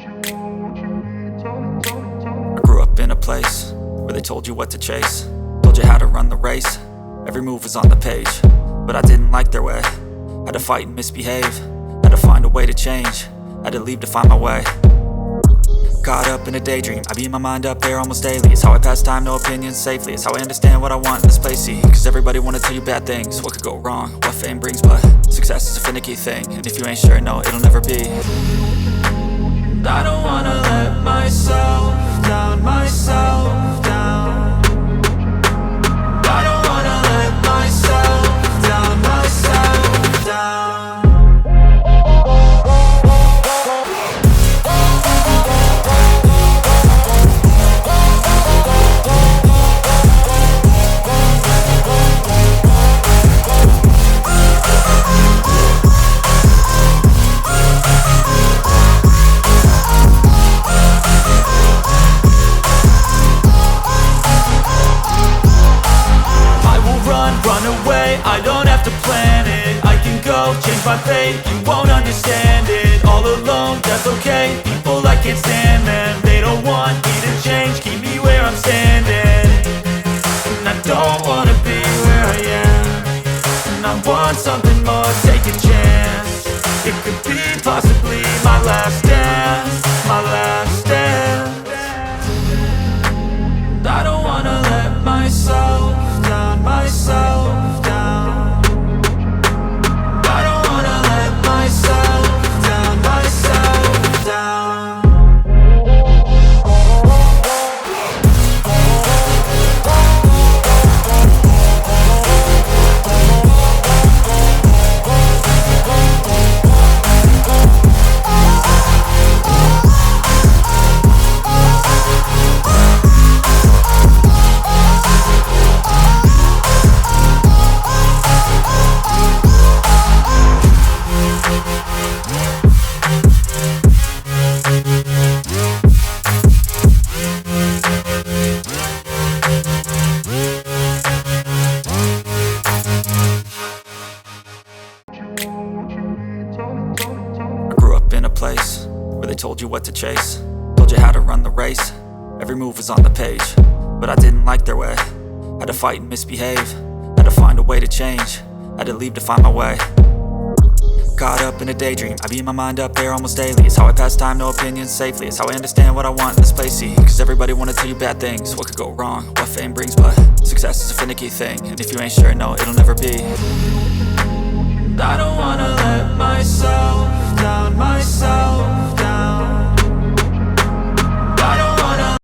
I grew up in a place where they told you what to chase, told you how to run the race. Every move was on the page, but I didn't like their way. Had to fight and misbehave, had to find a way to change, had to leave to find my way. Caught up in a daydream, I beat my mind up there almost daily. It's how I pass time, no opinions safely. It's how I understand what I want in this place, see. Cause everybody wanna tell you bad things, what could go wrong, what fame brings. But success is a finicky thing, and if you ain't sure, no, it'll never be. I don't wanna let myself down, myself down. I don't wanna let myself down, myself down. Run away, I don't have to plan it. I can go, change my fate, you won't understand it. All alone, that's okay, people I can't stand them. They don't want me to change, keep me where I'm standing. And I don't wanna be where I am, and I want something more, take a chance. It could be possibly my last dance, my last dance. I don't wanna let myself down, myself down. I don't wanna let myself down, myself down. Told you what to chase, told you how to run the race. Every move was on the page, but I didn't like their way. Had to fight and misbehave, had to find a way to change, had to leave to find my way. Caught up in a daydream, I beat my mind up there almost daily. It's how I pass time, no opinions safely. It's how I understand what I want in this place, see. Cause everybody wanna tell you bad things, what could go wrong, what fame brings. But success is a finicky thing, and if you ain't sure, no, it'll never be. I don't wanna let myself down, myself